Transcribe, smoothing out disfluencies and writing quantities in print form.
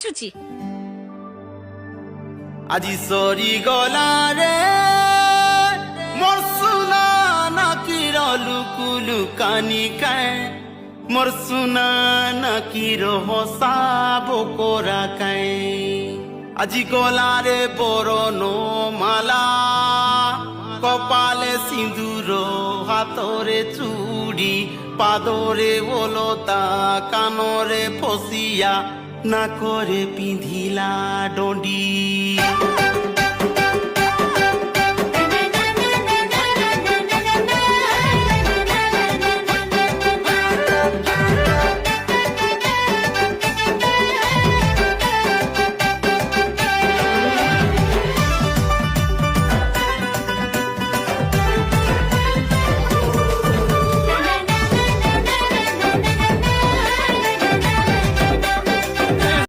ଛୁଚି আজি সরি গলারে মোর সুনা নাকির লুকুলু কানি কায় মোর সুনা নাকির হসাব করা কায় আজি গলারে বরণ মালা কপালে সিঁদুর হাতরে চুড়ি পাদরে ওলতা কানরে ফসিয়া নাকরে পিঁধিলা ডন্ডি